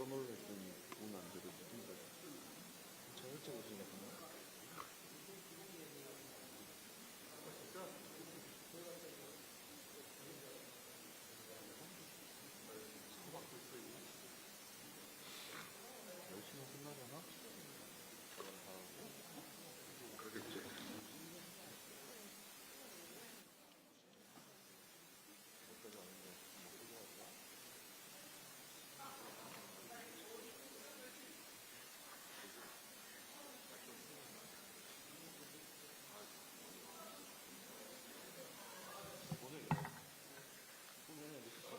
놀랬더니 문안 들어주던데. 저일찍 오시는구나. 열심히 끝나려나? 그러겠지. 여기까지 왔는데 못 들어갈까? 오늘 리스트가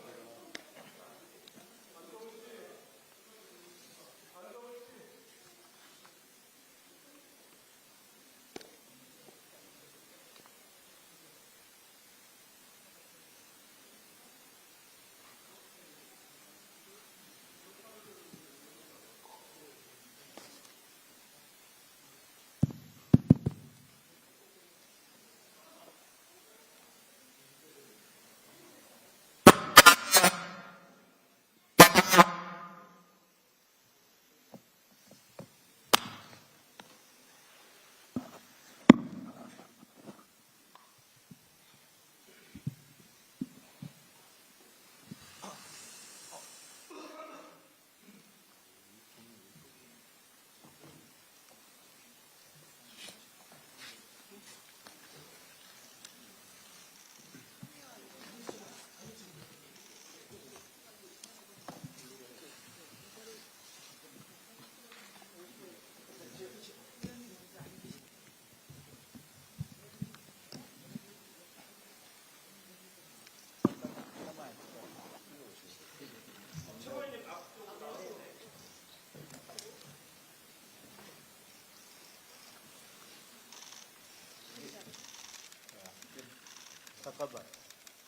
잠깐만.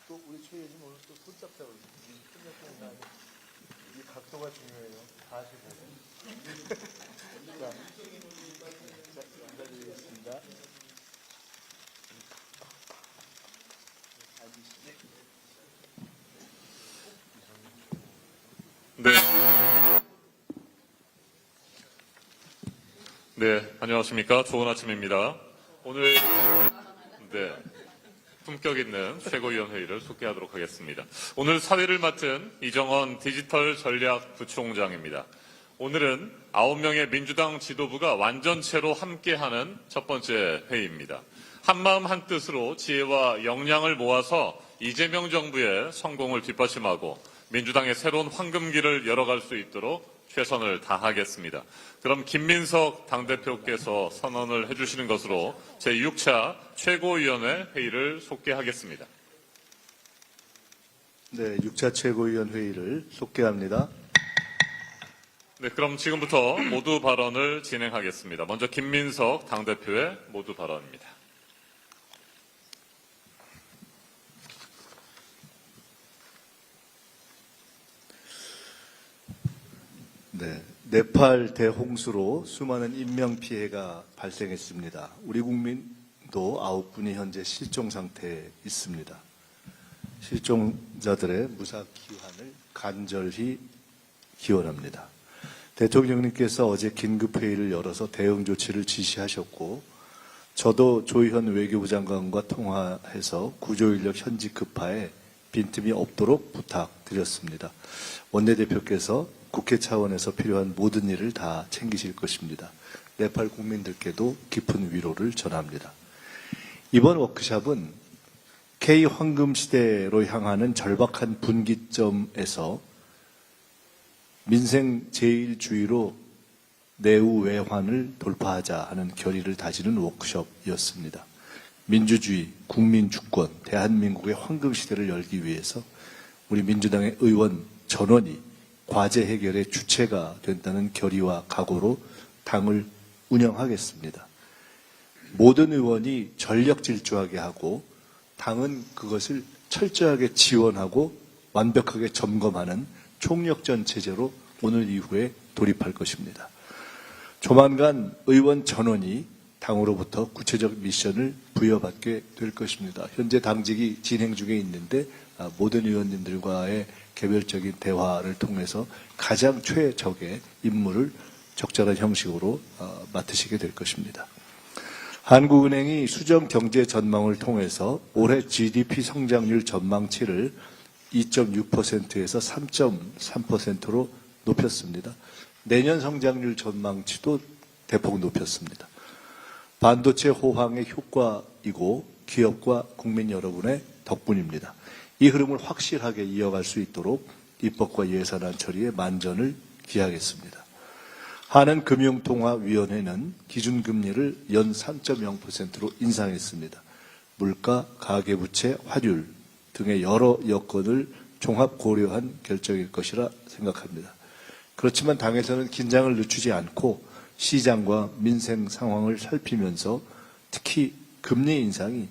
또 우리 최 의원님 오늘 또 손잡자고 끝났구나. 이 각도가 중요해요. 다시 보세요. 자, 인사드리겠습니다. 네. 네, 안녕하십니까. 좋은 아침입니다. 오늘, 품격 있는 최고위원 회의를 속개하도록 하겠습니다. 오늘 사회를 맡은 이정헌 디지털 전략 부총장입니다. 오늘은 9명의 민주당 지도부가 완전체로 함께하는 첫 번째 회의입니다. 한마음 한뜻으로 지혜와 역량을 모아서 이재명 정부의 성공을 뒷받침하고 민주당의 새로운 황금기를 열어갈 수 있도록 최선을 다하겠습니다. 그럼 김민석 당대표께서 선언을 해주시는 것으로 제6차 최고위원회 회의를 속개하겠습니다. 네, 6차 최고위원 회의를 속개합니다. 네, 그럼 지금부터 모두 발언을 진행하겠습니다. 먼저 김민석 당대표의 모두 발언입니다. 네, 네팔 대홍수로 수많은 인명피해가 발생했습니다. 우리 국민도 9분이 현재 실종 상태에 있습니다. 실종자들의 무사 귀환을 간절히 기원합니다. 대통령님께서 어제 긴급회의를 열어서 대응 조치를 지시하셨고 저도 조희현 외교부 장관과 통화해서 구조인력 현지 급파에 빈틈이 없도록 부탁드렸습니다. 원내대표께서 국회 차원에서 필요한 모든 일을 다 챙기실 것입니다. 네팔 국민들께도 깊은 위로를 전합니다. 이번 워크숍은 K황금시대로 향하는 절박한 분기점에서 민생 제1주의로 내후외환을 돌파하자 하는 결의를 다지는 워크숍이었습니다. 민주주의, 국민주권, 대한민국의 황금시대를 열기 위해서 우리 민주당의 의원 전원이 과제 해결의 주체가 된다는 결의와 각오로 당을 운영하겠습니다. 모든 의원이 전력 질주하게 하고 당은 그것을 철저하게 지원하고 완벽하게 점검하는 총력전 체제로 오늘 이후에 돌입할 것입니다. 조만간 의원 전원이 당으로부터 구체적 미션을 부여받게 될 것입니다. 현재 당직이 진행 중에 있는데 모든 의원님들과의 개별적인 대화를 통해서 가장 최적의 임무를 적절한 형식으로 맡으시게 될 것입니다. 한국은행이 수정 경제 전망을 통해서 올해 GDP 성장률 전망치를 2.6%에서 3.3%로 높였습니다. 내년 성장률 전망치도 대폭 높였습니다. 반도체 호황의 효과이고 기업과 국민 여러분의 덕분입니다. 이 흐름을 확실하게 이어갈 수 있도록 입법과 예산안 처리에 만전을 기하겠습니다. 한은금융통화위원회는 기준금리를 연 3.0%로 인상했습니다. 물가, 가계부채, 환율 등의 여러 여건을 종합 고려한 결정일 것이라 생각합니다. 그렇지만 당에서는 긴장을 늦추지 않고 시장과 민생 상황을 살피면서 특히 금리 인상이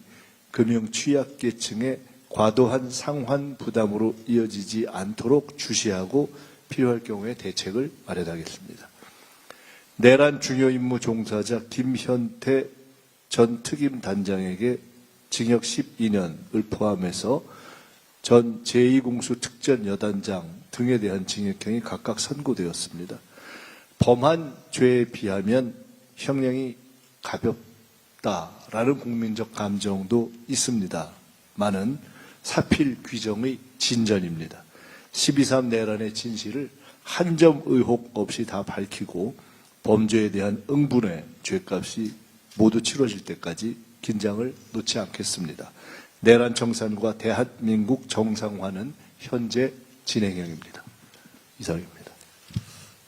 금융 취약계층의 과도한 상환 부담으로 이어지지 않도록 주시하고 필요할 경우에 대책을 마련하겠습니다. 내란 중요 임무 종사자 김현태 전 특임단장에게 징역 12년을 포함해서 전 제2공수 특전 여단장 등에 대한 징역형이 각각 선고되었습니다. 범한 죄에 비하면 형량이 가볍다라는 국민적 감정도 있습니다만은 사필 규정의 진전입니다. 12.3 내란의 진실을 한 점 의혹 없이 다 밝히고 범죄에 대한 응분의 죄값이 모두 치러질 때까지 긴장을 놓지 않겠습니다. 내란 청산과 대한민국 정상화는 현재 진행형입니다. 이상입니다.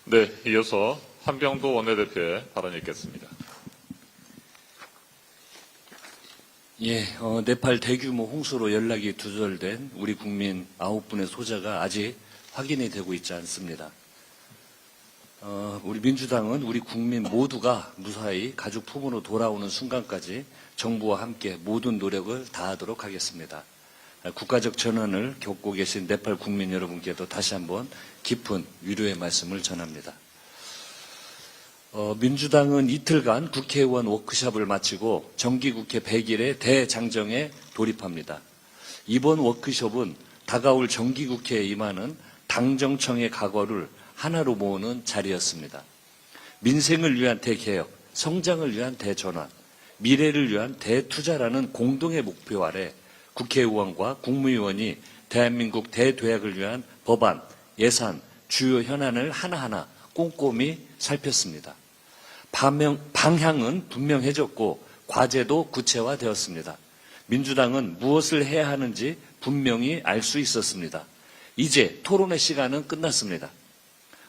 네, 이어서 한병도 원내대표의 발언이 있겠습니다. 예, 네팔 대규모 홍수로 연락이 두절된 우리 국민 9분의 소자가 아직 확인이 되고 있지 않습니다. 우리 민주당은 우리 국민 모두가 무사히 가족 품으로 돌아오는 순간까지 정부와 함께 모든 노력을 다하도록 하겠습니다. 국가적 전환을 겪고 계신 네팔 국민 여러분께도 다시 한번 깊은 위로의 말씀을 전합니다. 민주당은 이틀간 국회의원 워크숍을 마치고 정기국회 100일의 대장정에 돌입합니다. 이번 워크숍은 다가올 정기국회에 임하는 당정청의 각오를 하나로 모으는 자리였습니다. 민생을 위한 대개혁, 성장을 위한 대전환, 미래를 위한 대투자라는 공동의 목표 아래 국회의원과 국무위원이 대한민국 대도약을 위한 법안, 예산, 주요 현안을 하나하나 꼼꼼히 살폈습니다. 방향은 분명해졌고 과제도 구체화되었습니다. 민주당은 무엇을 해야 하는지 분명히 알 수 있었습니다. 이제 토론의 시간은 끝났습니다.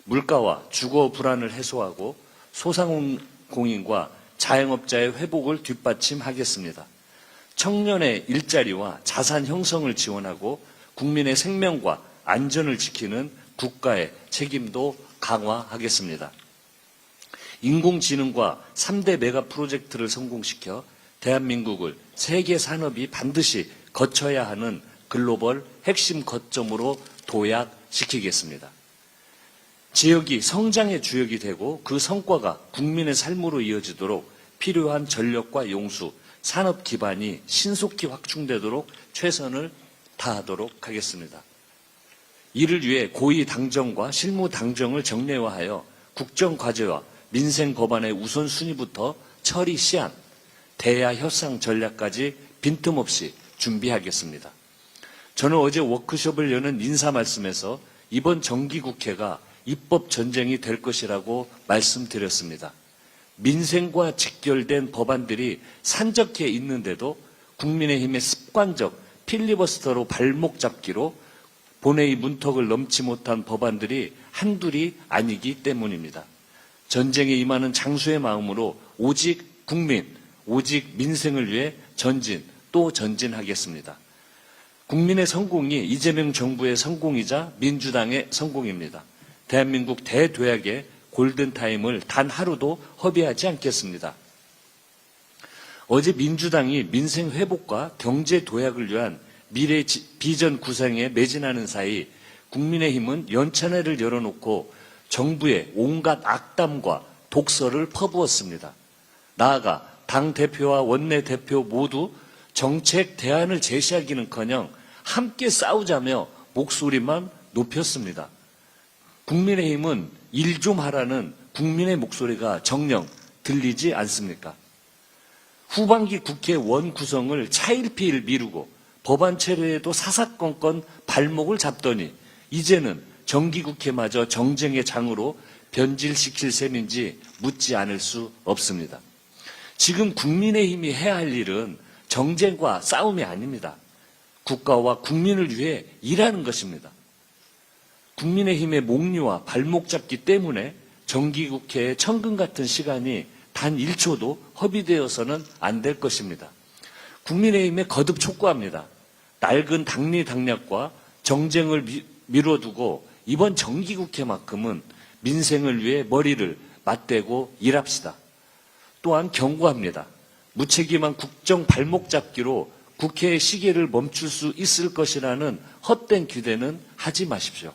물가와 주거 불안을 해소하고 소상공인과 자영업자의 회복을 뒷받침하겠습니다. 청년의 일자리와 자산 형성을 지원하고 국민의 생명과 안전을 지키는 국가의 책임도 강화하겠습니다. 인공지능과 3대 메가 프로젝트를 성공시켜 대한민국을 세계 산업이 반드시 거쳐야 하는 글로벌 핵심 거점으로 도약시키겠습니다. 지역이 성장의 주역이 되고 그 성과가 국민의 삶으로 이어지도록 필요한 전력과 용수, 산업 기반이 신속히 확충되도록 최선을 다하도록 하겠습니다. 이를 위해 고위 당정과 실무 당정을 정례화하여 국정 과제와 민생 법안의 우선순위부터 처리 시한, 대야 협상 전략까지 빈틈없이 준비하겠습니다. 저는 어제 워크숍을 여는 인사 말씀에서 이번 정기국회가 입법 전쟁이 될 것이라고 말씀드렸습니다. 민생과 직결된 법안들이 산적해 있는데도 국민의힘의 습관적 필리버스터로 발목 잡기로 본회의 문턱을 넘지 못한 법안들이 한둘이 아니기 때문입니다. 전쟁에 임하는 장수의 마음으로 오직 국민, 오직 민생을 위해 전진 또 전진하겠습니다. 국민의 성공이 이재명 정부의 성공이자 민주당의 성공입니다. 대한민국 대도약의 골든타임을 단 하루도 허비하지 않겠습니다. 어제 민주당이 민생 회복과 경제 도약을 위한 미래 비전 구상에 매진하는 사이 국민의힘은 연찬회를 열어놓고 정부의 온갖 악담과 독설을 퍼부었습니다. 나아가 당대표와 원내대표 모두 정책 대안을 제시하기는커녕 함께 싸우자며 목소리만 높였습니다. 국민의힘은 일 좀 하라는 국민의 목소리가 정녕 들리지 않습니까? 후반기 국회 원구성을 차일피일 미루고 법안 처리에도 사사건건 발목을 잡더니 이제는 정기국회마저 정쟁의 장으로 변질시킬 셈인지 묻지 않을 수 없습니다. 지금 국민의힘이 해야 할 일은 정쟁과 싸움이 아닙니다. 국가와 국민을 위해 일하는 것입니다. 국민의힘의 목리와 발목 잡기 때문에 정기국회의 천금 같은 시간이 단 1초도 허비되어서는 안 될 것입니다. 국민의힘에 거듭 촉구합니다. 낡은 당리당략과 정쟁을 미뤄두고 이번 정기국회만큼은 민생을 위해 머리를 맞대고 일합시다. 또한 경고합니다. 무책임한 국정 발목 잡기로 국회의 시계를 멈출 수 있을 것이라는 헛된 기대는 하지 마십시오.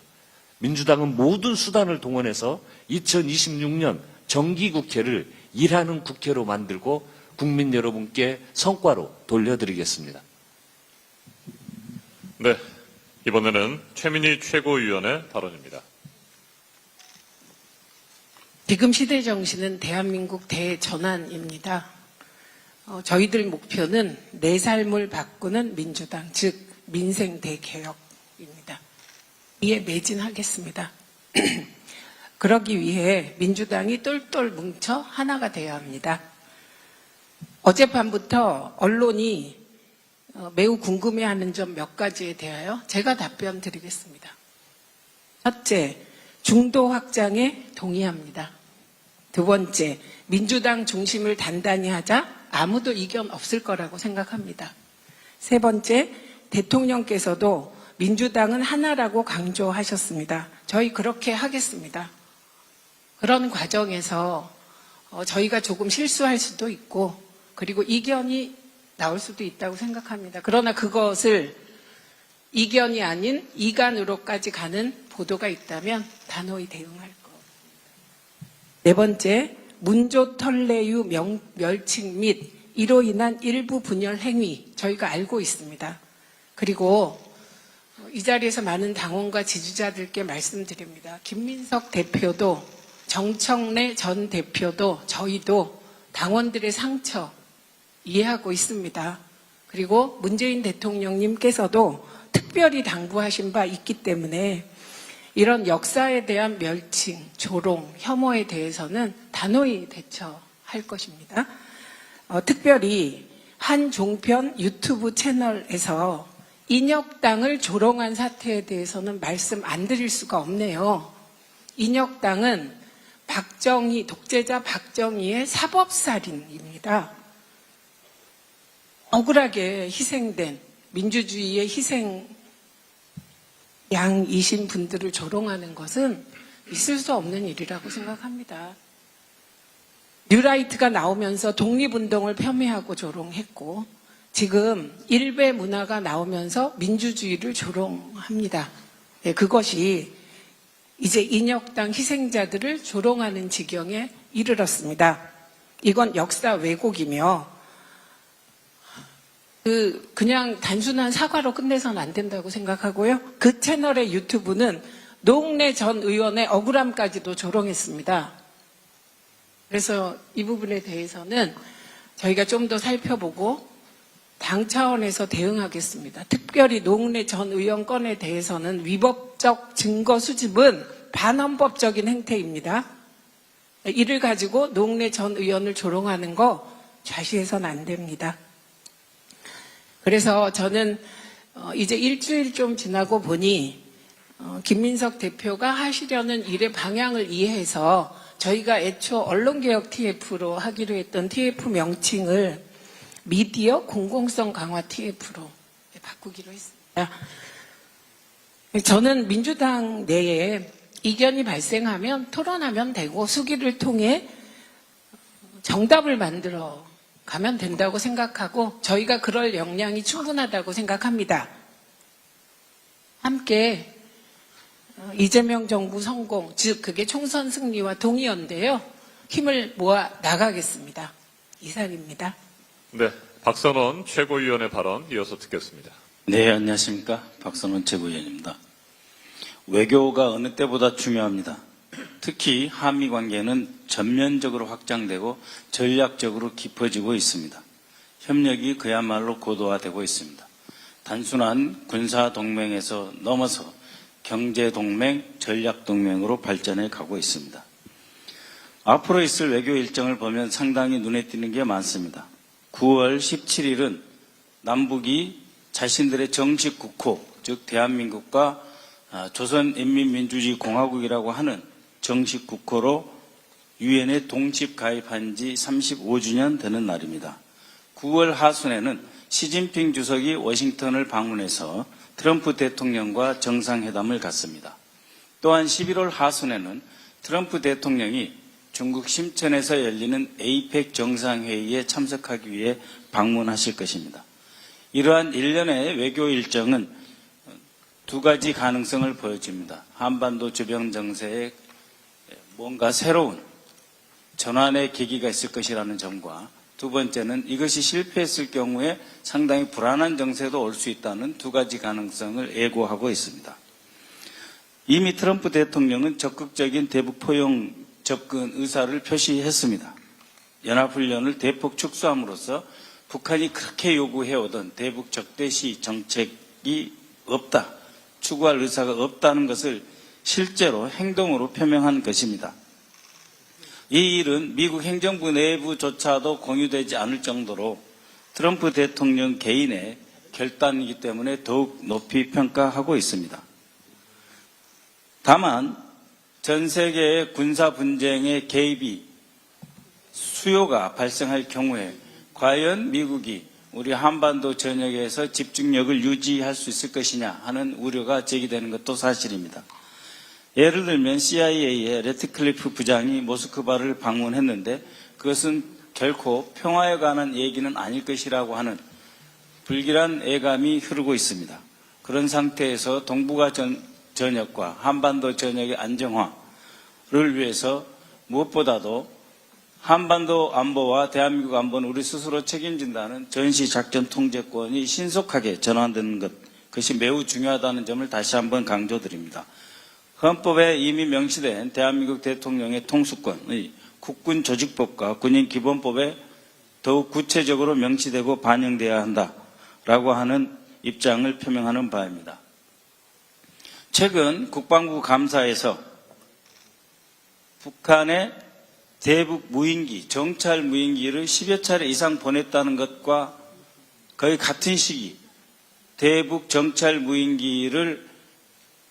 민주당은 모든 수단을 동원해서 2026년 정기국회를 일하는 국회로 만들고 국민 여러분께 성과로 돌려드리겠습니다. 네, 이번에는 최민희 최고위원의 발언입니다. 지금 시대 정신은 대한민국 대전환입니다. 저희들 목표는 내 삶을 바꾸는 민주당, 즉 민생 대개혁입니다. 이에 매진하겠습니다. 그러기 위해 민주당이 똘똘 뭉쳐 하나가 되어야 합니다. 어젯밤부터 언론이 매우 궁금해하는 점 몇 가지에 대하여 제가 답변 드리겠습니다. 첫째, 중도 확장에 동의합니다. 두 번째, 민주당 중심을 단단히 하자 아무도 이견 없을 거라고 생각합니다. 세 번째, 대통령께서도 민주당은 하나라고 강조하셨습니다. 저희 그렇게 하겠습니다. 그런 과정에서 저희가 조금 실수할 수도 있고 그리고 이견이 나올 수도 있다고 생각합니다. 그러나 그것을 이견이 아닌 이간으로까지 가는 보도가 있다면 단호히 대응할 겁니다. 네 번째, 문조 털레유 멸칭 및 이로 인한 일부 분열 행위 저희가 알고 있습니다. 그리고 이 자리에서 많은 당원과 지지자들께 말씀드립니다. 김민석 대표도 정청래 전 대표도 저희도 당원들의 상처 이해하고 있습니다. 그리고 문재인 대통령님께서도 특별히 당부하신 바 있기 때문에 이런 역사에 대한 멸칭, 조롱, 혐오에 대해서는 단호히 대처할 것입니다. 특별히 한종편 유튜브 채널에서 인혁당을 조롱한 사태에 대해서는 말씀 안 드릴 수가 없네요. 인혁당은 독재자 박정희의 사법살인입니다. 억울하게 희생된 민주주의의 양이신 분들을 조롱하는 것은 있을 수 없는 일이라고 생각합니다. 뉴라이트가 나오면서 독립운동을 폄훼하고 조롱했고 지금 일베 문화가 나오면서 민주주의를 조롱합니다. 네, 그것이 이제 인혁당 희생자들을 조롱하는 지경에 이르렀습니다. 이건 역사 왜곡이며 그냥 단순한 사과로 끝내서는 안 된다고 생각하고요. 그 채널의 유튜브는 노웅래 전 의원의 억울함까지도 조롱했습니다. 그래서 이 부분에 대해서는 저희가 좀 더 살펴보고 당 차원에서 대응하겠습니다. 특별히 노웅래 전 의원 건에 대해서는 위법적 증거 수집은 반헌법적인 행태입니다. 이를 가지고 노웅래 전 의원을 조롱하는 거 좌시해서는 안 됩니다. 그래서 저는 이제 일주일 좀 지나고 보니 김민석 대표가 하시려는 일의 방향을 이해해서 저희가 애초 언론개혁 TF로 하기로 했던 TF 명칭을 미디어 공공성 강화 TF로 바꾸기로 했습니다. 저는 민주당 내에 이견이 발생하면 토론하면 되고 수기를 통해 정답을 만들어 가면 된다고 생각하고 저희가 그럴 역량이 충분하다고 생각합니다. 함께 이재명 정부 성공, 즉 그게 총선 승리와 동의어인데요. 힘을 모아 나가겠습니다. 이상입니다. 네, 박선원 최고위원의 발언 이어서 듣겠습니다. 네, 안녕하십니까. 박선원 최고위원입니다. 외교가 어느 때보다 중요합니다. 특히 한미 관계는 전면적으로 확장되고 전략적으로 깊어지고 있습니다. 협력이 그야말로 고도화되고 있습니다. 단순한 군사동맹에서 넘어서 경제동맹, 전략동맹으로 발전해 가고 있습니다. 앞으로 있을 외교 일정을 보면 상당히 눈에 띄는 게 많습니다. 9월 17일은 남북이 자신들의 정식 국호, 즉 대한민국과 조선인민민주주의공화국이라고 하는 정식 국호로 유엔에 동집 가입한 지 35주년 되는 날입니다. 9월 하순에는 시진핑 주석이 워싱턴을 방문해서 트럼프 대통령과 정상회담을 갖습니다. 또한 11월 하순에는 트럼프 대통령이 중국 심천에서 열리는 에이펙 정상회의에 참석하기 위해 방문하실 것입니다. 이러한 일련의 외교 일정은 두 가지 가능성을 보여줍니다. 한반도 주변 정세에 뭔가 새로운 전환의 계기가 있을 것이라는 점과 두 번째는 이것이 실패했을 경우에 상당히 불안한 정세도 올 수 있다는 두 가지 가능성을 예고하고 있습니다. 이미 트럼프 대통령은 적극적인 대북 포용 접근 의사를 표시했습니다. 연합훈련을 대폭 축소함으로써 북한이 그렇게 요구해오던 대북 적대시 정책이 없다, 추구할 의사가 없다는 것을 실제로 행동으로 표명한 것입니다. 이 일은 미국 행정부 내부조차도 공유되지 않을 정도로 트럼프 대통령 개인의 결단이기 때문에 더욱 높이 평가하고 있습니다. 다만 전 세계의 군사 분쟁의 개입이 수요가 발생할 경우에 과연 미국이 우리 한반도 전역에서 집중력을 유지할 수 있을 것이냐 하는 우려가 제기되는 것도 사실입니다. 예를 들면 CIA의 레트클리프 부장이 모스크바를 방문했는데 그것은 결코 평화에 관한 얘기는 아닐 것이라고 하는 불길한 예감이 흐르고 있습니다. 그런 상태에서 동북아 전역과 한반도 전역의 안정화를 위해서 무엇보다도 한반도 안보와 대한민국 안보는 우리 스스로 책임진다는 전시작전 통제권이 신속하게 전환되는 것, 그것이 매우 중요하다는 점을 다시 한번 강조드립니다. 헌법에 이미 명시된 대한민국 대통령의 통수권의 국군조직법과 군인기본법에 더욱 구체적으로 명시되고 반영되어야 한다라고 하는 입장을 표명하는 바입니다. 최근 국방부 감사에서 북한의 대북 무인기, 정찰 무인기를 10여 차례 이상 보냈다는 것과 거의 같은 시기 대북 정찰 무인기를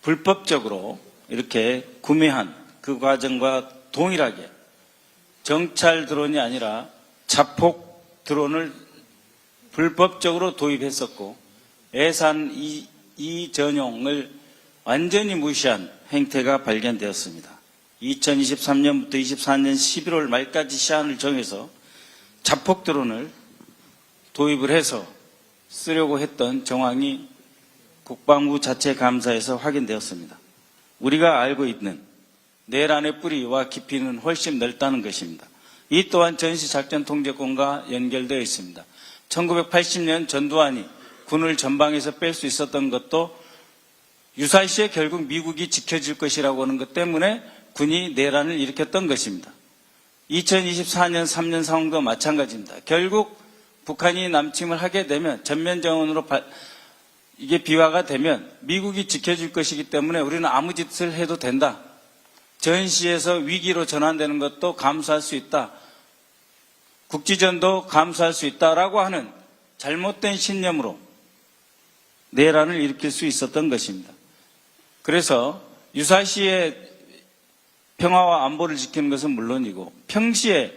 불법적으로 이렇게 구매한 그 과정과 동일하게 정찰 드론이 아니라 자폭 드론을 불법적으로 도입했었고 예산 이전용을 완전히 무시한 행태가 발견되었습니다. 2023년부터 24년 11월 말까지 시한을 정해서 자폭 드론을 도입을 해서 쓰려고 했던 정황이 국방부 자체 감사에서 확인되었습니다. 우리가 알고 있는 내란의 뿌리와 깊이는 훨씬 넓다는 것입니다. 이 또한 전시작전 통제권과 연결되어 있습니다. 1980년 전두환이 군을 전방에서 뺄 수 있었던 것도 유사시에 결국 미국이 지켜질 것이라고 하는 것 때문에 군이 내란을 일으켰던 것입니다. 2024년 3년 상황도 마찬가지입니다. 결국 북한이 남침을 하게 되면 전면전으로 이게 비화가 되면 미국이 지켜줄 것이기 때문에 우리는 아무 짓을 해도 된다. 전시에서 위기로 전환되는 것도 감수할 수 있다. 국지전도 감수할 수 있다라고 하는 잘못된 신념으로 내란을 일으킬 수 있었던 것입니다. 그래서 유사시에 평화와 안보를 지키는 것은 물론이고 평시에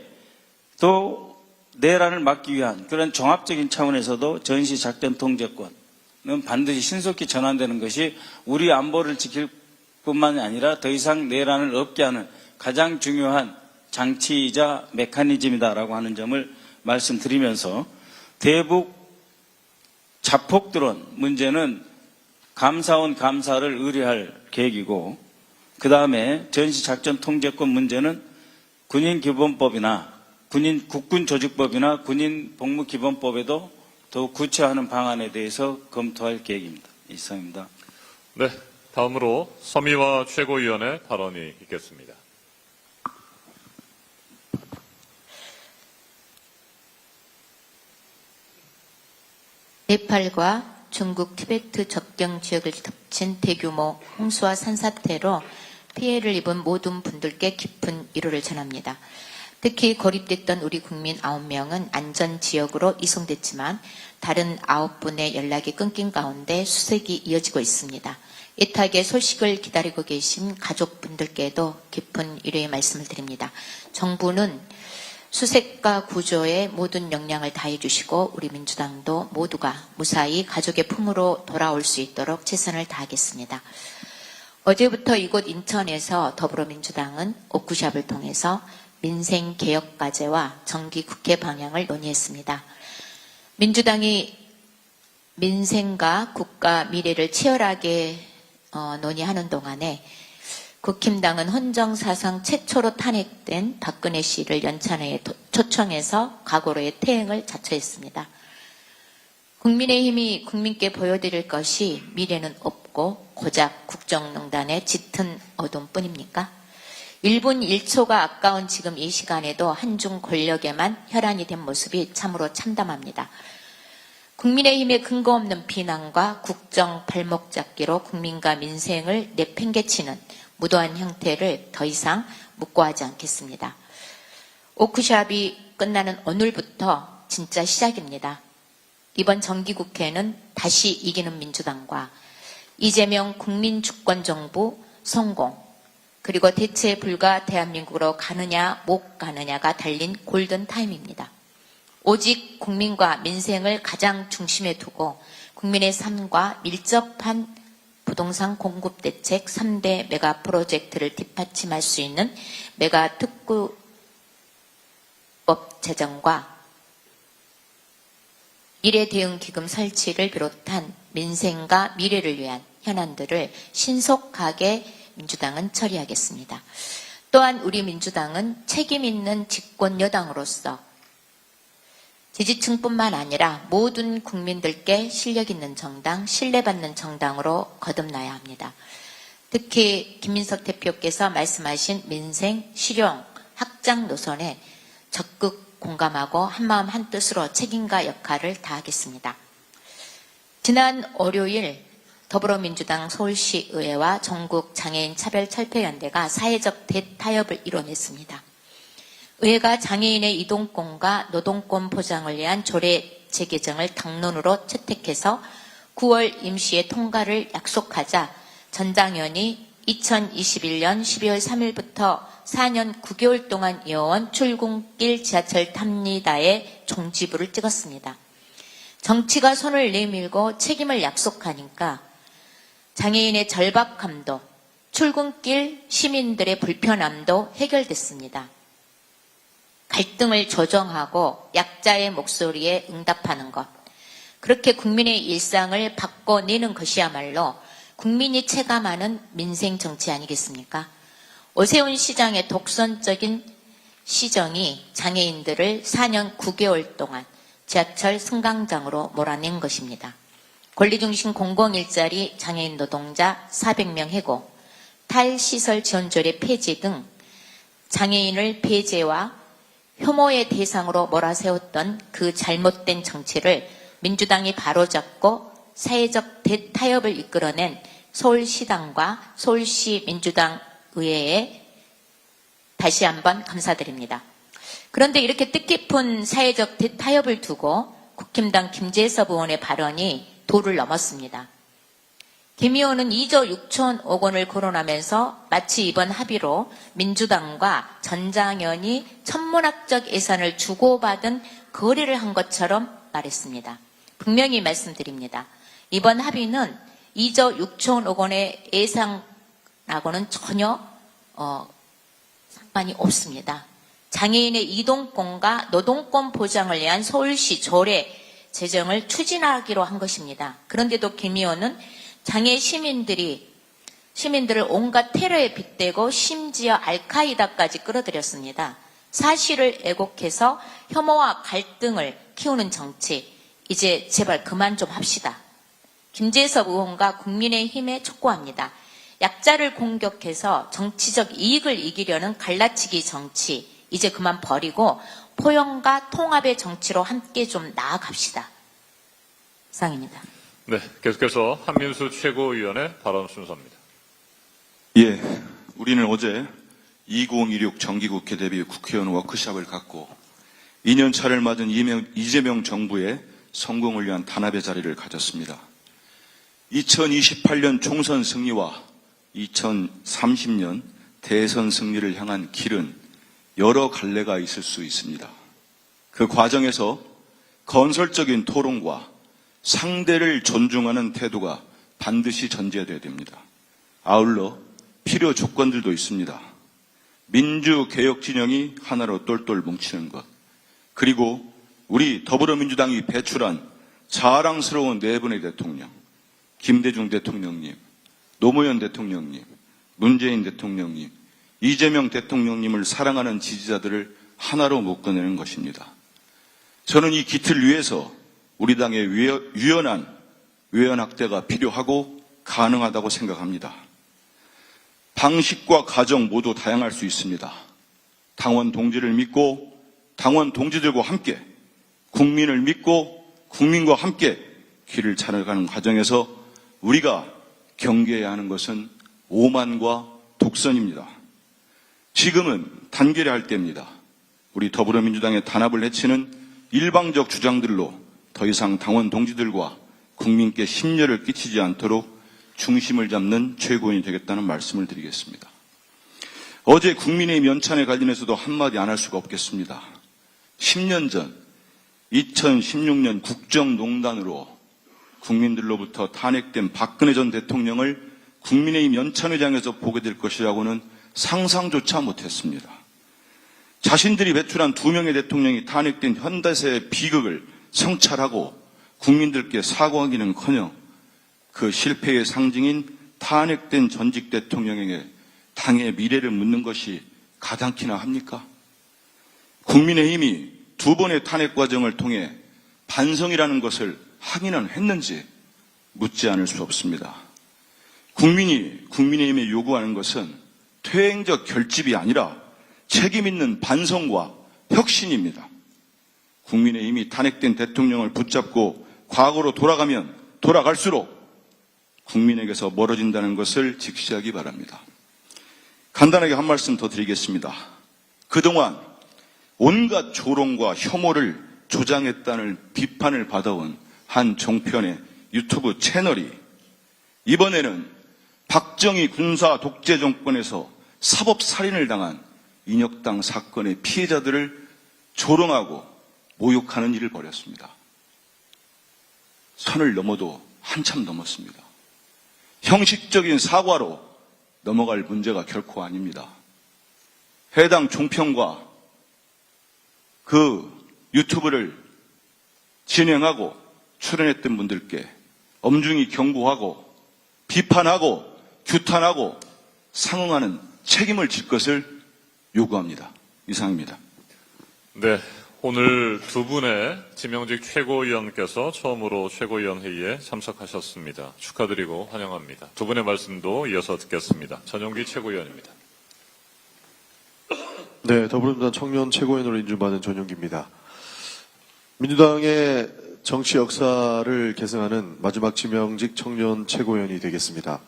또 내란을 막기 위한 그런 종합적인 차원에서도 전시작전 통제권 는 반드시 신속히 전환되는 것이 우리 안보를 지킬 뿐만 아니라 더 이상 내란을 없게 하는 가장 중요한 장치이자 메커니즘이다라고 하는 점을 말씀드리면서 대북 자폭 드론 문제는 감사원 감사를 의뢰할 계획이고 그 다음에 전시작전 통제권 문제는 군인기본법이나 국군조직법이나 군인복무기본법에도 더욱 구체화하는 방안에 대해서 검토할 계획입니다. 이상입니다. 네, 다음으로 서미화 최고위원의 발언이 있겠습니다. 네팔과 중국 티베트 접경 지역을 덮친 대규모 홍수와 산사태로 피해를 입은 모든 분들께 깊은 위로를 전합니다. 특히 고립됐던 우리 국민 9명은 안전지역으로 이송됐지만 다른 9분의 연락이 끊긴 가운데 수색이 이어지고 있습니다. 애타게 소식을 기다리고 계신 가족분들께도 깊은 위로의 말씀을 드립니다. 정부는 수색과 구조에 모든 역량을 다해 주시고 우리 민주당도 모두가 무사히 가족의 품으로 돌아올 수 있도록 최선을 다하겠습니다. 어제부터 이곳 인천에서 더불어민주당은 워크숍을 통해서 민생개혁과제와 정기국회 방향을 논의했습니다. 민주당이 민생과 국가 미래를 치열하게 논의하는 동안에 국힘당은 헌정사상 최초로 탄핵된 박근혜 씨를 연찬회에 초청해서 과거로의 퇴행을 자처했습니다. 국민의힘이 국민께 보여드릴 것이 미래는 없고 고작 국정농단의 짙은 어둠뿐입니까? 1분 1초가 아까운 지금 이 시간에도 한중 권력에만 혈안이 된 모습이 참으로 참담합니다. 국민의힘의 근거 없는 비난과 국정 발목 잡기로 국민과 민생을 내팽개치는 무도한 형태를 더 이상 묵고하지 않겠습니다. 워크숍이 끝나는 오늘부터 진짜 시작입니다. 이번 정기국회는 다시 이기는 민주당과 이재명 국민주권정부 성공, 그리고 대체 불가 대한민국으로 가느냐 못 가느냐가 달린 골든타임입니다. 오직 국민과 민생을 가장 중심에 두고 국민의 삶과 밀접한 부동산 공급 대책 3대 메가 프로젝트를 뒷받침할 수 있는 메가 특구법 제정과 미래 대응 기금 설치를 비롯한 민생과 미래를 위한 현안들을 신속하게 민주당은 처리하겠습니다. 또한 우리 민주당은 책임 있는 집권 여당으로서 지지층뿐만 아니라 모든 국민들께 실력 있는 정당, 신뢰받는 정당으로 거듭나야 합니다. 특히 김민석 대표께서 말씀하신 민생, 실용, 확장 노선에 적극 공감하고 한마음 한뜻으로 책임과 역할을 다하겠습니다. 지난 월요일 더불어민주당 서울시의회와 전국장애인 차별철폐연대가 사회적 대타협을 이뤄냈습니다. 의회가 장애인의 이동권과 노동권 보장을 위한 조례 재개정을 당론으로 채택해서 9월 임시의 통과를 약속하자 전장현이 2021년 12월 3일부터 4년 9개월 동안 이어온 출근길 지하철 탑니다의 종지부를 찍었습니다. 정치가 손을 내밀고 책임을 약속하니까 장애인의 절박함도 출근길 시민들의 불편함도 해결됐습니다. 갈등을 조정하고 약자의 목소리에 응답하는 것, 그렇게 국민의 일상을 바꿔내는 것이야말로 국민이 체감하는 민생 정치 아니겠습니까? 오세훈 시장의 독선적인 시정이 장애인들을 4년 9개월 동안 지하철 승강장으로 몰아낸 것입니다. 권리중심 공공일자리 장애인 노동자 400명 해고, 탈시설 지원조례 폐지 등 장애인을 배제와 혐오의 대상으로 몰아세웠던 그 잘못된 정치를 민주당이 바로잡고 사회적 대타협을 이끌어낸 서울시당과 서울시 민주당 의회에 다시 한번 감사드립니다. 그런데 이렇게 뜻깊은 사회적 대타협을 두고 국힘당 김재섭 의원의 발언이 도를 넘었습니다. 김 의원은 2조 6천억 원을 거론하면서 마치 이번 합의로 민주당과 전장현이 천문학적 예산을 주고받은 거래를 한 것처럼 말했습니다. 분명히 말씀드립니다. 이번 합의는 2조 6천억 원의 예산하고는 전혀 상관이 없습니다. 장애인의 이동권과 노동권 보장을 위한 서울시 조례 제정을 추진하기로 한 것입니다. 그런데도 김 의원은 장애 시민들을 온갖 테러에 빗대고 심지어 알카이다까지 끌어들였습니다. 사실을 왜곡해서 혐오와 갈등을 키우는 정치, 이제 제발 그만 좀 합시다. 김재섭 의원과 국민의힘에 촉구합니다. 약자를 공격해서 정치적 이익을 이기려는 갈라치기 정치 이제 그만 버리고 포용과 통합의 정치로 함께 좀 나아갑시다. 이상입니다. 네, 계속해서 한민수 최고위원의 발언 순서입니다. 예, 우리는 어제 2016 정기국회 대비 국회의원 워크숍을 갖고 2년차를 맞은 이재명 정부의 성공을 위한 단합의 자리를 가졌습니다. 2028년 총선 승리와 2030년 대선 승리를 향한 길은 여러 갈래가 있을 수 있습니다. 그 과정에서 건설적인 토론과 상대를 존중하는 태도가 반드시 전제되어야 됩니다. 아울러 필요 조건들도 있습니다. 민주개혁 진영이 하나로 똘똘 뭉치는 것, 그리고 우리 더불어민주당이 배출한 자랑스러운 네 분의 대통령, 김대중 대통령님, 노무현 대통령님, 문재인 대통령님, 이재명 대통령님을 사랑하는 지지자들을 하나로 묶어내는 것입니다. 저는 이 기틀 위에서 우리 당의 유연한 외연 확대가 필요하고 가능하다고 생각합니다. 방식과 과정 모두 다양할 수 있습니다. 당원 동지를 믿고 당원 동지들과 함께, 국민을 믿고 국민과 함께 길을 찾아가는 과정에서 우리가 경계해야 하는 것은 오만과 독선입니다. 지금은 단결해야 할 때입니다. 우리 더불어민주당의 단합을 해치는 일방적 주장들로 더 이상 당원 동지들과 국민께 심려를 끼치지 않도록 중심을 잡는 최고위원이 되겠다는 말씀을 드리겠습니다. 어제 국민의힘 연찬에 관련해서도 한마디 안 할 수가 없겠습니다. 10년 전 2016년 국정농단으로 국민들로부터 탄핵된 박근혜 전 대통령을 국민의힘 연찬회장에서 보게 될 것이라고는 상상조차 못했습니다. 자신들이 배출한 2명의 대통령이 탄핵된 현대사의 비극을 성찰하고 국민들께 사과하기는커녕 그 실패의 상징인 탄핵된 전직 대통령에게 당의 미래를 묻는 것이 가당키나 합니까? 국민의힘이 2번의 탄핵 과정을 통해 반성이라는 것을 확인은 했는지 묻지 않을 수 없습니다. 국민이 국민의힘에 요구하는 것은 퇴행적 결집이 아니라 책임 있는 반성과 혁신입니다. 국민의힘이 탄핵된 대통령을 붙잡고 과거로 돌아가면 돌아갈수록 국민에게서 멀어진다는 것을 직시하기 바랍니다. 간단하게 한 말씀 더 드리겠습니다. 그동안 온갖 조롱과 혐오를 조장했다는 비판을 받아온 한 종편의 유튜브 채널이 이번에는 박정희 군사 독재 정권에서 사법살인을 당한 인혁당 사건의 피해자들을 조롱하고 모욕하는 일을 벌였습니다. 선을 넘어도 한참 넘었습니다. 형식적인 사과로 넘어갈 문제가 결코 아닙니다. 해당 종편과 그 유튜브를 진행하고 출연했던 분들께 엄중히 경고하고 비판하고 규탄하고 상응하는 책임을 질 것을 요구합니다. 이상입니다. 네, 오늘 2분의 지명직 최고위원께서 처음으로 최고위원 회의에 참석하셨습니다. 축하드리고 환영합니다. 2분의 말씀도 이어서 듣겠습니다. 전용기 최고위원입니다. 네, 더불어민주당 청년 최고위원으로 인준받은 전용기입니다. 민주당의 정치 역사를 계승하는 마지막 지명직 청년 최고위원이 되겠습니다.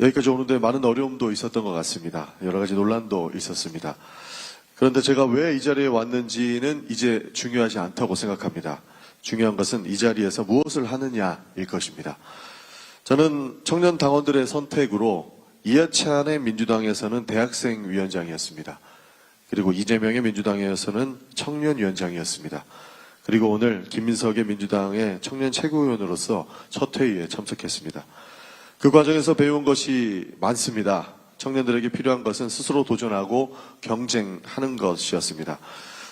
여기까지 오는데 많은 어려움도 있었던 것 같습니다. 여러 가지 논란도 있었습니다. 그런데 제가 왜 이 자리에 왔는지는 이제 중요하지 않다고 생각합니다. 중요한 것은 이 자리에서 무엇을 하느냐일 것입니다. 저는 청년 당원들의 선택으로 이해찬의 민주당에서는 대학생 위원장이었습니다. 그리고 이재명의 민주당에서는 청년위원장이었습니다. 그리고 오늘 김민석의 민주당의 청년 최고위원으로서 첫 회의에 참석했습니다. 그 과정에서 배운 것이 많습니다. 청년들에게 필요한 것은 스스로 도전하고 경쟁하는 것이었습니다.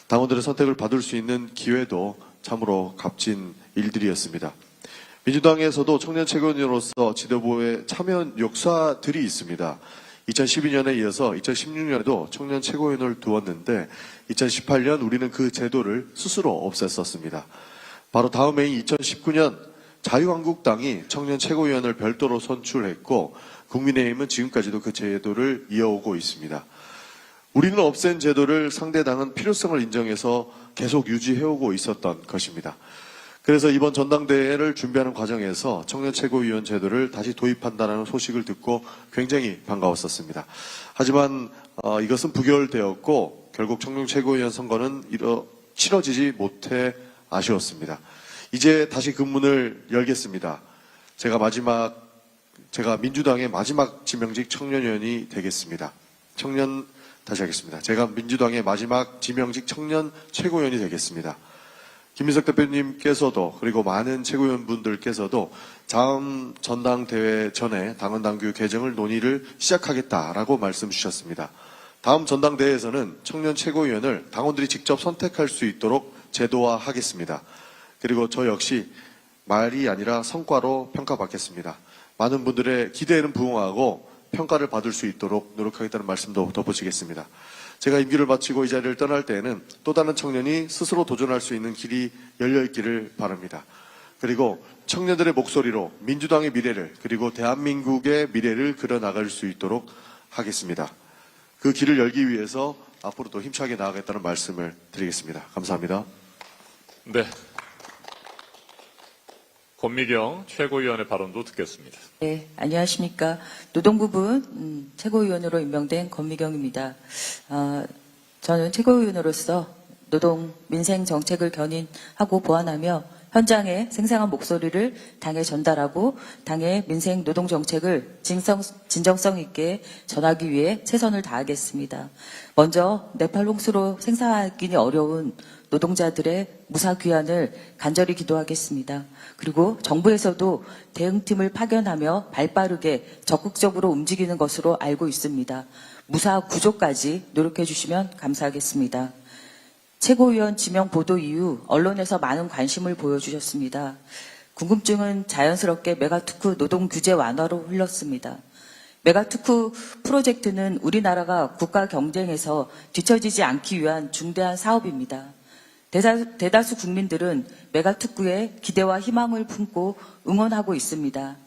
당원들의 선택을 받을 수 있는 기회도 참으로 값진 일들이었습니다. 민주당에서도 청년 최고위원으로서 지도부에 참여한 역사들이 있습니다. 2012년에 이어서 2016년에도 청년 최고위원을 두었는데 2018년 우리는 그 제도를 스스로 없앴었습니다. 바로 다음 해인 2019년 자유한국당이 청년 최고위원을 별도로 선출했고 국민의힘은 지금까지도 그 제도를 이어오고 있습니다. 우리는 없앤 제도를 상대 당은 필요성을 인정해서 계속 유지해오고 있었던 것입니다. 그래서 이번 전당대회를 준비하는 과정에서 청년 최고위원 제도를 다시 도입한다는 소식을 듣고 굉장히 반가웠었습니다. 하지만 이것은 부결되었고 결국 청년 최고위원 선거는 치러지지 못해 아쉬웠습니다. 이제 다시 그 문을 열겠습니다. 제가 민주당의 마지막 지명직 청년위원이 되겠습니다. 다시 하겠습니다. 제가 민주당의 마지막 지명직 청년 최고위원이 되겠습니다. 김민석 대표님께서도 그리고 많은 최고위원분들께서도 다음 전당대회 전에 당헌당규 개정을 논의를 시작하겠다라고 말씀 주셨습니다. 다음 전당대회에서는 청년 최고위원을 당원들이 직접 선택할 수 있도록 제도화하겠습니다. 그리고 저 역시 말이 아니라 성과로 평가받겠습니다. 많은 분들의 기대에는 부응하고 평가를 받을 수 있도록 노력하겠다는 말씀도 덧붙이겠습니다. 제가 임기를 마치고 이 자리를 떠날 때에는 또 다른 청년이 스스로 도전할 수 있는 길이 열려있기를 바랍니다. 그리고 청년들의 목소리로 민주당의 미래를 그리고 대한민국의 미래를 그려나갈 수 있도록 하겠습니다. 그 길을 열기 위해서 앞으로도 힘차게 나아가겠다는 말씀을 드리겠습니다. 감사합니다. 네. 권미경 최고위원의 발언도 듣겠습니다. 네, 안녕하십니까. 노동부분 최고위원으로 임명된 권미경입니다. 저는 최고위원으로서 노동 민생 정책을 견인하고 보완하며 현장의 생생한 목소리를 당에 전달하고 당의 민생 노동 정책을 진정성 있게 전하기 위해 최선을 다하겠습니다. 먼저 네팔 홍수로 생사하기는 어려운 노동자들의 무사 귀환을 간절히 기도하겠습니다. 그리고 정부에서도 대응팀을 파견하며 발빠르게 적극적으로 움직이는 것으로 알고 있습니다. 무사 구조까지 노력해 주시면 감사하겠습니다. 최고위원 지명 보도 이후 언론에서 많은 관심을 보여주셨습니다. 궁금증은 자연스럽게 메가투크 노동 규제 완화로 흘렀습니다. 메가투크 프로젝트는 우리나라가 국가 경쟁에서 뒤처지지 않기 위한 중대한 사업입니다. 대다수 국민들은 메가투크에 기대와 희망을 품고 응원하고 있습니다.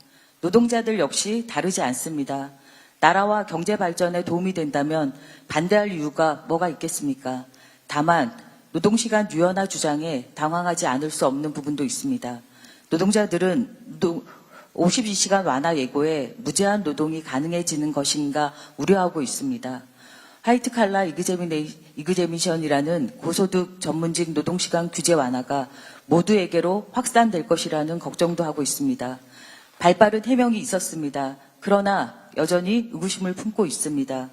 노동자들 역시 다르지 않습니다. 나라와 경제 발전에 도움이 된다면 반대할 이유가 뭐가 있겠습니까? 다만 노동시간 유연화 주장에 당황하지 않을 수 없는 부분도 있습니다. 노동자들은 52시간 완화 예고에 무제한 노동이 가능해지는 것인가 우려하고 있습니다. 화이트칼라 이그제미션이라는 고소득 전문직 노동시간 규제 완화가 모두에게로 확산될 것이라는 걱정도 하고 있습니다. 발빠른 해명이 있었습니다. 그러나 여전히 의구심을 품고 있습니다.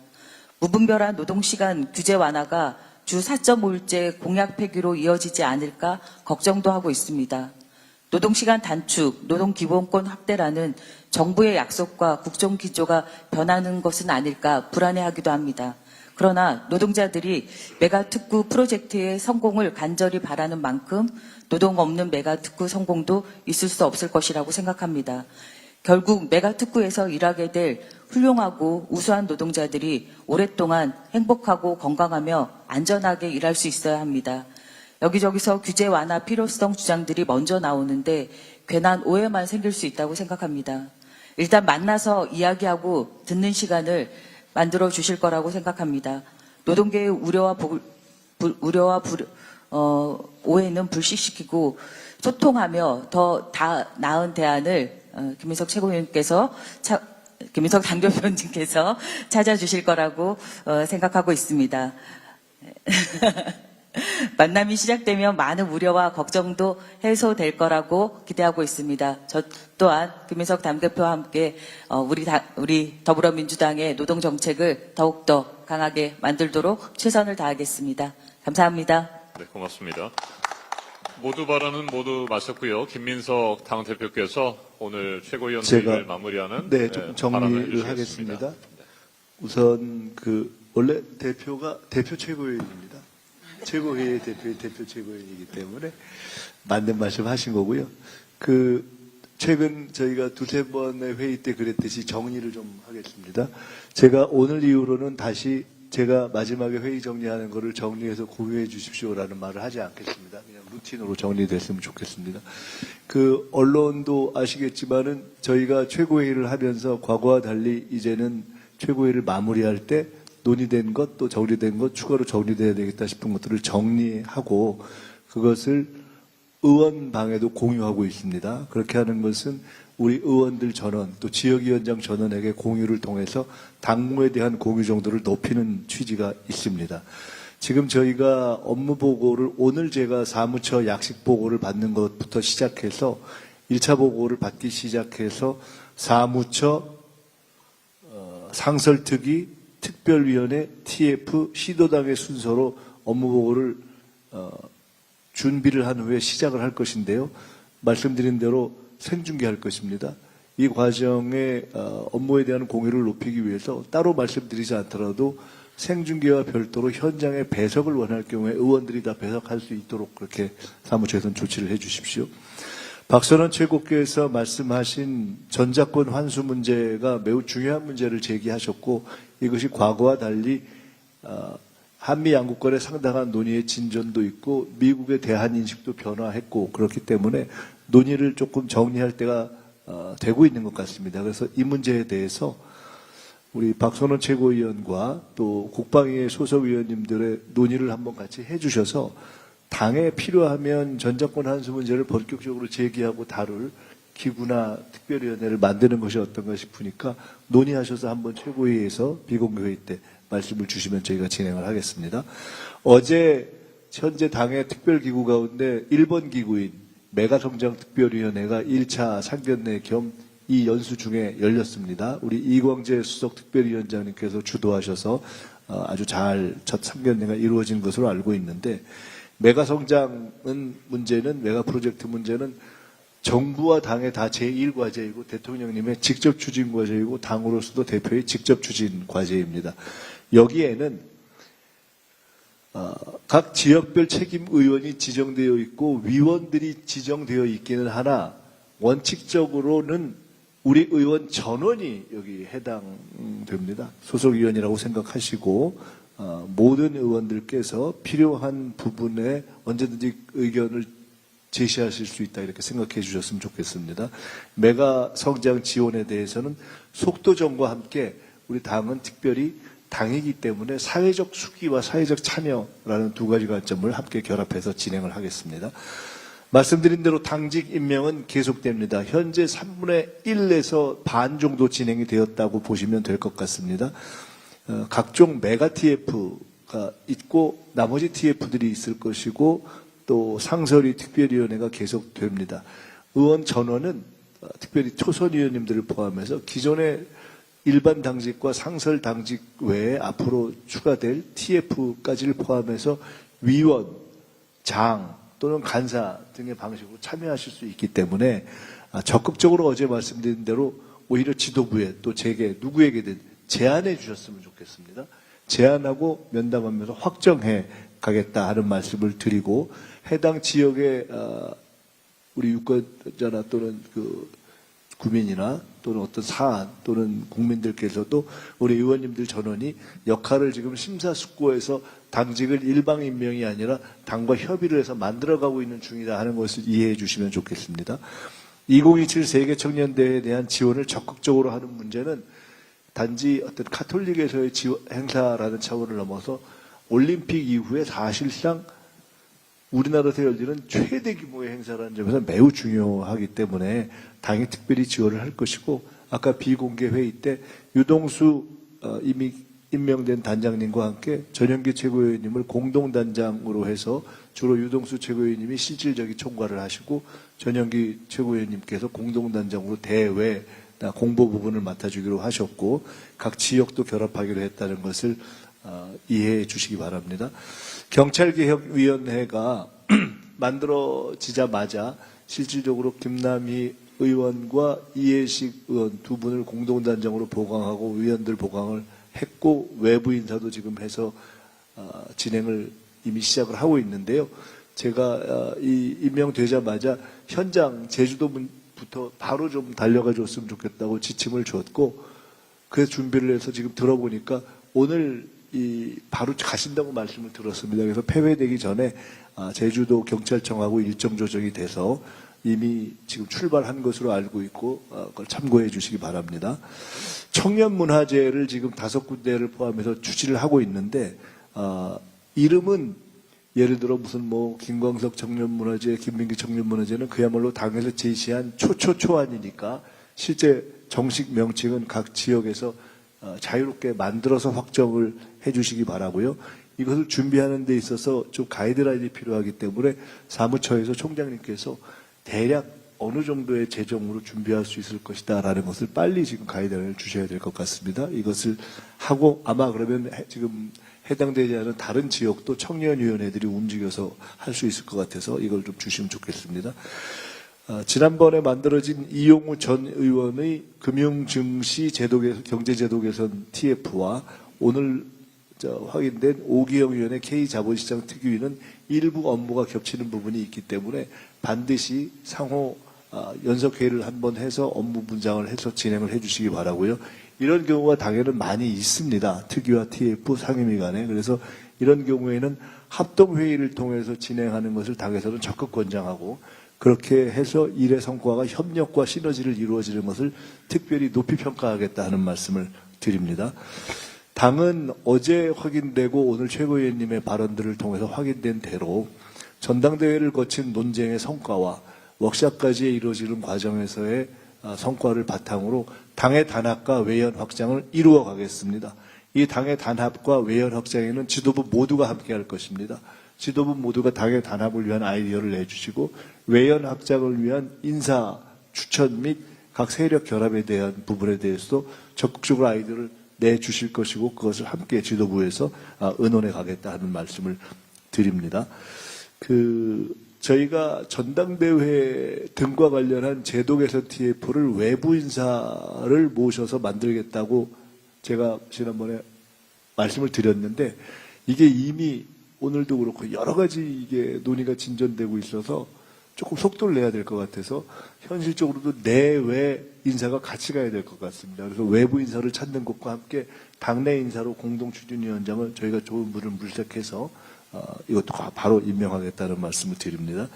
무분별한 노동시간 규제 완화가 주 4.5일제 공약 폐기로 이어지지 않을까 걱정도 하고 있습니다. 노동시간 단축, 노동기본권 확대라는 정부의 약속과 국정기조가 변하는 것은 아닐까 불안해하기도 합니다. 그러나 노동자들이 메가특구 프로젝트의 성공을 간절히 바라는 만큼 노동 없는 메가특구 성공도 있을 수 없을 것이라고 생각합니다. 결국 메가특구에서 일하게 될 훌륭하고 우수한 노동자들이 오랫동안 행복하고 건강하며 안전하게 일할 수 있어야 합니다. 여기저기서 규제 완화 필요성 주장들이 먼저 나오는데 괜한 오해만 생길 수 있다고 생각합니다. 일단 만나서 이야기하고 듣는 시간을 만들어 주실 거라고 생각합니다. 노동계의 오해는 불식시키고 소통하며 더 나은 대안을 김민석 최고위원께서 김민석 당대표님께서 찾아주실 거라고 생각하고 있습니다. 만남이 시작되면 많은 우려와 걱정도 해소될 거라고 기대하고 있습니다. 저 또한 김민석 당대표와 함께 우리 더불어민주당의 노동 정책을 더욱더 강하게 만들도록 최선을 다하겠습니다. 감사합니다. 네, 고맙습니다. 모두 발언은 모두 마쳤고요. 김민석 당대표께서 오늘 최고위원 회의를 마무리하는 네, 좀 정리를 하겠습니다. 우선 원래 대표 최고위원입니다. 최고회의 대표 최고위원이기 때문에 맞는 말씀 하신 거고요. 최근 저희가 두세 번의 회의 때 그랬듯이 정리를 좀 하겠습니다. 제가 오늘 이후로는 다시 제가 마지막에 회의 정리하는 거를 정리해서 공유해 주십시오라는 말을 하지 않겠습니다. 그냥 루틴으로 정리됐으면 좋겠습니다. 그 언론도 아시겠지만은 저희가 최고회의를 하면서 과거와 달리 이제는 최고회의를 마무리할 때 논의된 것, 또 정리된 것, 추가로 정리돼야 되겠다 싶은 것들을 정리하고 그것을 의원방에도 공유하고 있습니다. 그렇게 하는 것은 우리 의원들 전원, 또 지역위원장 전원에게 공유를 통해서 당무에 대한 공유 정도를 높이는 취지가 있습니다. 지금 저희가 업무 보고를 오늘 제가 사무처 약식 보고를 받는 것부터 시작해서 1차 보고를 받기 시작해서 사무처 상설특위 특별위원회 TF 시도당의 순서로 업무 보고를 준비를 한 후에 시작을 할 것인데요. 말씀드린 대로 생중계할 것입니다. 이 과정에 업무에 대한 공유를 높이기 위해서 따로 말씀드리지 않더라도 생중계와 별도로 현장에 배석을 원할 경우에 의원들이 다 배석할 수 있도록 그렇게 사무처에서는 조치를 해 주십시오. 박선원 최고께서 말씀하신 전자권 환수 문제가 매우 중요한 문제를 제기하셨고 이것이 과거와 달리 한미 양국간의 상당한 논의의 진전도 있고 미국의 대한 인식도 변화했고 그렇기 때문에 논의를 조금 정리할 때가 되고 있는 것 같습니다. 그래서 이 문제에 대해서 우리 박선원 최고위원과 또 국방위의 소속위원님들의 논의를 한번 같이 해주셔서 당에 필요하면 전자권 환수 문제를 본격적으로 제기하고 다룰 기구나 특별위원회를 만드는 것이 어떤가 싶으니까 논의하셔서 한번 최고위에서 비공개회의 때 말씀을 주시면 저희가 진행을 하겠습니다. 어제 현재 당의 특별기구 가운데 1번 기구인 메가성장특별위원회가 1차 상견례 겸 이 연수 중에 열렸습니다. 우리 이광재 수석특별위원장님께서 주도하셔서 아주 잘 첫 상견례가 이루어진 것으로 알고 있는데 메가성장은 문제는 메가프로젝트 문제는 정부와 당의 다 제1과제이고 대통령님의 직접 추진 과제이고 당으로서도 대표의 직접 추진 과제입니다. 여기에는 각 지역별 책임 의원이 지정되어 있고 위원들이 지정되어 있기는 하나 원칙적으로는 우리 의원 전원이 여기 해당됩니다. 소속위원이라고 생각하시고 모든 의원들께서 필요한 부분에 언제든지 의견을 제시하실 수 있다 이렇게 생각해 주셨으면 좋겠습니다. 메가 성장 지원에 대해서는 속도전과 함께 우리 당은 특별히 당이기 때문에 사회적 수기와 사회적 참여라는 두 가지 관점을 함께 결합해서 진행을 하겠습니다. 말씀드린 대로 당직 임명은 계속됩니다. 현재 3분의 1에서 반 정도 진행이 되었다고 보시면 될 것 같습니다. 각종 메가 TF가 있고 나머지 TF들이 있을 것이고 또 상설위 특별위원회가 계속됩니다. 의원 전원은 특별히 초선위원님들을 포함해서 기존의 일반 당직과 상설 당직 외에 앞으로 추가될 TF까지를 포함해서 위원, 장 또는 간사 등의 방식으로 참여하실 수 있기 때문에 적극적으로 어제 말씀드린 대로 오히려 지도부에 또 제게 누구에게든 제안해 주셨으면 좋겠습니다. 제안하고 면담하면서 확정해 가겠다 하는 말씀을 드리고 해당 지역의 우리 유권자나 또는 그 구민이나 또는 어떤 사안 또는 국민들께서도 우리 의원님들 전원이 역할을 지금 심사숙고해서 당직을 일방 임명이 아니라 당과 협의를 해서 만들어가고 있는 중이다 하는 것을 이해해 주시면 좋겠습니다. 2027 세계청년대회에 대한 지원을 적극적으로 하는 문제는 단지 어떤 카톨릭에서의 행사라는 차원을 넘어서 올림픽 이후에 사실상 우리나라에서 열리는 최대 규모의 행사라는 점에서 매우 중요하기 때문에 당이 특별히 지원을 할 것이고 아까 비공개 회의 때 유동수 이미 임명된 단장님과 함께 전영기 최고위원님을 공동단장으로 해서 주로 유동수 최고위원님이 실질적인 총괄을 하시고 전영기 최고위원님께서 공동단장으로 대외 공보 부분을 맡아주기로 하셨고 각 지역도 결합하기로 했다는 것을 이해해 주시기 바랍니다. 경찰개혁위원회가 만들어지자마자 실질적으로 김남희 의원과 이해식 의원 두 분을 공동단장으로 보강하고 위원들 보강을 했고 외부 인사도 지금 해서 진행을 이미 시작을 하고 있는데요. 제가 이 임명되자마자 현장 제주도부터 바로 좀 달려가 줬으면 좋겠다고 지침을 줬고 그 준비를 해서 지금 들어보니까 오늘 바로 가신다고 말씀을 들었습니다. 그래서 폐회되기 전에 제주도 경찰청하고 일정 조정이 돼서 이미 지금 출발한 것으로 알고 있고 그걸 참고해 주시기 바랍니다. 청년문화제를 지금 5군데를 포함해서 추진을 하고 있는데 이름은 예를 들어 무슨 뭐 김광석 청년문화제, 김민기 청년문화제는 그야말로 당에서 제시한 초초초안이니까 실제 정식 명칭은 각 지역에서 자유롭게 만들어서 확정을 해주시기 바라고요. 이것을 준비하는 데 있어서 좀 가이드라인이 필요하기 때문에 사무처에서 총장님께서 대략 어느 정도의 재정으로 준비할 수 있을 것이다라는 것을 빨리 지금 가이드라인을 주셔야 될 것 같습니다. 이것을 하고 아마 그러면 지금 해당되지 않은 다른 지역도 청년위원회들이 움직여서 할 수 있을 것 같아서 이걸 좀 주시면 좋겠습니다. 지난번에 만들어진 이용우 전 의원의 금융증시 경제제도 개선 TF와 오늘 확인된 오기영 의원의 K자본시장 특위는 일부 업무가 겹치는 부분이 있기 때문에 반드시 상호 연석회의를 한번 해서 업무 분장을 해서 진행을 해주시기 바라고요. 이런 경우가 당연히 많이 있습니다. 특위와 TF 상임위 간에. 그래서 이런 경우에는 합동회의를 통해서 진행하는 것을 당에서는 적극 권장하고 그렇게 해서 일의 성과가 협력과 시너지를 이루어지는 것을 특별히 높이 평가하겠다 하는 말씀을 드립니다. 당은 어제 확인되고 오늘 최고위원님의 발언들을 통해서 확인된 대로 전당대회를 거친 논쟁의 성과와 웍샷까지 이루어지는 과정에서의 성과를 바탕으로 당의 단합과 외연 확장을 이루어 가겠습니다. 이 당의 단합과 외연 확장에는 지도부 모두가 함께할 것입니다. 지도부 모두가 당의 단합을 위한 아이디어를 내주시고 외연 확장을 위한 인사 추천 및 각 세력 결합에 대한 부분에 대해서도 적극적으로 아이디어를 내주실 것이고 그것을 함께 지도부에서 의논해 가겠다 하는 말씀을 드립니다. 저희가 전당대회 등과 관련한 제도 개선 TF를 외부 인사를 모셔서 만들겠다고 제가 지난번에 말씀을 드렸는데 이게 이미 오늘도 그렇고 여러 가지 이게 논의가 진전되고 있어서 조금 속도를 내야 될 것 같아서 현실적으로도 내외 인사가 같이 가야 될 것 같습니다. 그래서 외부 인사를 찾는 것과 함께 당내 인사로 공동추진위원장을 저희가 좋은 분을 물색해서 이것도 바로 임명하겠다는 말씀을 드립니다.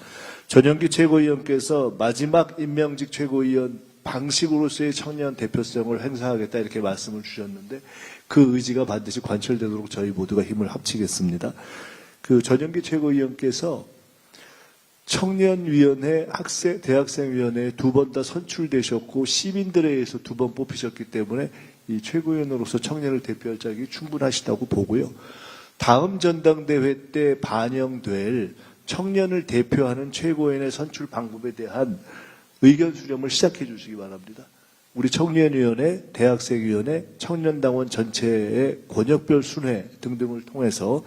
전영기 최고위원께서 마지막 임명직 최고위원 방식으로서의 청년 대표성을 행사하겠다 이렇게 말씀을 주셨는데 그 의지가 반드시 관철되도록 저희 모두가 힘을 합치겠습니다. 전영기 최고위원께서 청년위원회, 대학생위원회에 2번 다 선출되셨고 시민들에 의해서 2번 뽑히셨기 때문에 이 최고위원으로서 청년을 대표할 자격이 충분하시다고 보고요. 다음 전당대회 때 반영될 청년을 대표하는 최고위원의 선출 방법에 대한 의견 수렴을 시작해 주시기 바랍니다. 우리 청년위원회, 대학생위원회, 청년당원 전체의 권역별 순회 등등을 통해서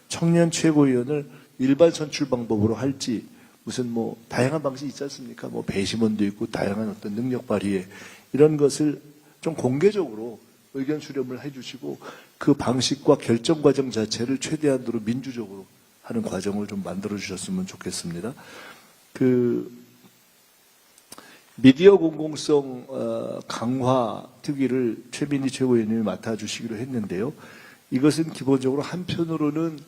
청년 최고위원을 일반 선출 방법으로 할지 무슨 뭐 다양한 방식이 있지 않습니까? 뭐 배심원도 있고 다양한 어떤 능력 발휘에 이런 것을 좀 공개적으로 의견 수렴을 해주시고 그 방식과 결정 과정 자체를 최대한으로 민주적으로 하는 과정을 좀 만들어 주셨으면 좋겠습니다. 미디어 공공성 강화 특위를 최민희 최고위원님이 맡아주시기로 했는데요. 이것은 기본적으로 한편으로는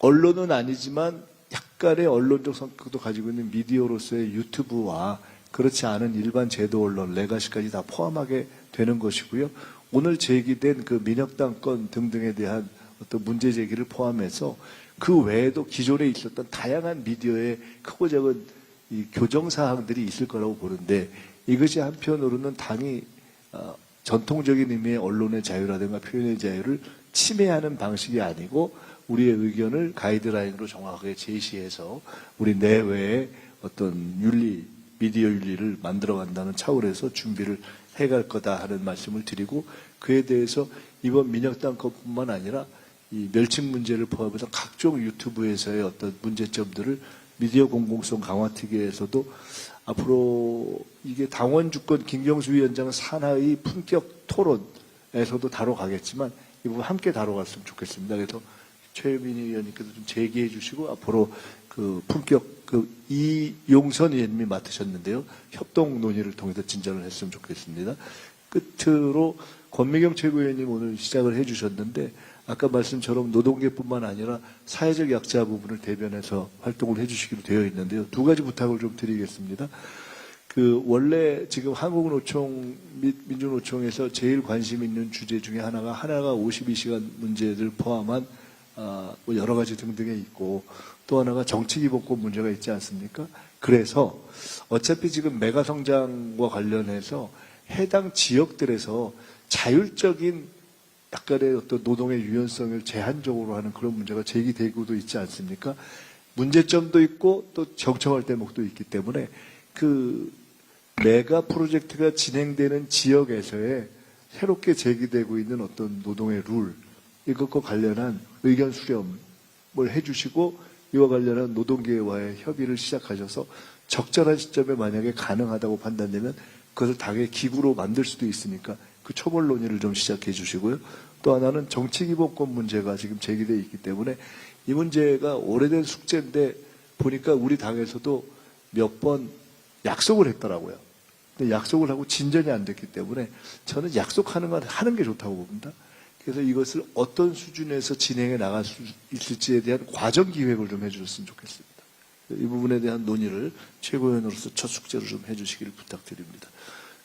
언론은 아니지만 약간의 언론적 성격도 가지고 있는 미디어로서의 유튜브와 그렇지 않은 일반 제도 언론, 레가시까지 다 포함하게 되는 것이고요. 오늘 제기된 민혁당 건 등등에 대한 어떤 문제 제기를 포함해서 그 외에도 기존에 있었던 다양한 미디어의 크고 작은 이 교정 사항들이 있을 거라고 보는데 이것이 한편으로는 당이 전통적인 의미의 언론의 자유라든가 표현의 자유를 침해하는 방식이 아니고 우리의 의견을 가이드라인으로 정확하게 제시해서 우리 내외의 어떤 윤리, 미디어 윤리를 만들어간다는 차원에서 준비를 해갈 거다 하는 말씀을 드리고 그에 대해서 이번 민혁당 것뿐만 아니라 이 멸칭 문제를 포함해서 각종 유튜브에서의 어떤 문제점들을 미디어 공공성 강화 특위에서도 앞으로 이게 당원 주권 김경수 위원장은 산하의 품격 토론에서도 다뤄가겠지만 이 부분 함께 다뤄갔으면 좋겠습니다. 그래서 최민희 의원님께서 좀 제기해 주시고 앞으로 품격 이용선 의원님이 맡으셨는데요. 협동 논의를 통해서 진전을 했으면 좋겠습니다. 끝으로 권미경 최고위원님 오늘 시작을 해주셨는데 아까 말씀처럼 노동계뿐만 아니라 사회적 약자 부분을 대변해서 활동을 해주시기로 되어 있는데요. 두 가지 부탁을 좀 드리겠습니다. 원래 지금 한국노총 및 민주노총에서 제일 관심 있는 주제 중에 하나가 52시간 문제를 포함한 뭐 여러 가지 등등에 있고 또 하나가 정치기본권 문제가 있지 않습니까? 그래서 어차피 지금 메가 성장과 관련해서 해당 지역들에서 자율적인 약간의 어떤 노동의 유연성을 제한적으로 하는 그런 문제가 제기되고도 있지 않습니까? 문제점도 있고 또 정청할 대목도 있기 때문에 메가 프로젝트가 진행되는 지역에서의 새롭게 제기되고 있는 어떤 노동의 룰, 이것과 관련한 의견 수렴을 해주시고 이와 관련한 노동계와의 협의를 시작하셔서 적절한 시점에 만약에 가능하다고 판단되면 그것을 당의 기구로 만들 수도 있으니까 그 초벌 논의를 좀 시작해 주시고요. 또 하나는 정치기본권 문제가 지금 제기되어 있기 때문에 이 문제가 오래된 숙제인데 보니까 우리 당에서도 몇 번 약속을 했더라고요. 근데 약속을 하고 진전이 안 됐기 때문에 저는 약속하는 건 하는 게 좋다고 봅니다. 그래서 이것을 어떤 수준에서 진행해 나갈 수 있을지에 대한 과정 기획을 좀 해주셨으면 좋겠습니다. 이 부분에 대한 논의를 최고위원으로서 첫 숙제로 좀 해주시기를 부탁드립니다.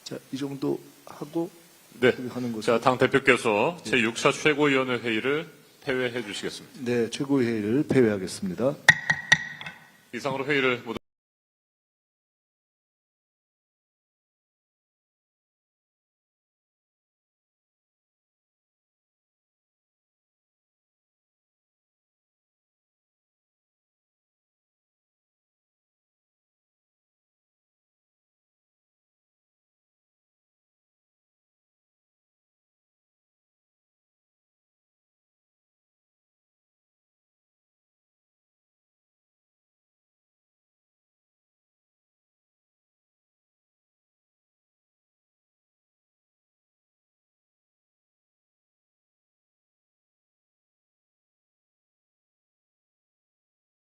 자, 이 정도 하고 네. 하는 것으로. 자, 당 대표께서 제6차 최고위원회 회의를 폐회해 주시겠습니다. 네, 최고회의를 폐회하겠습니다. 이상으로 회의를 모두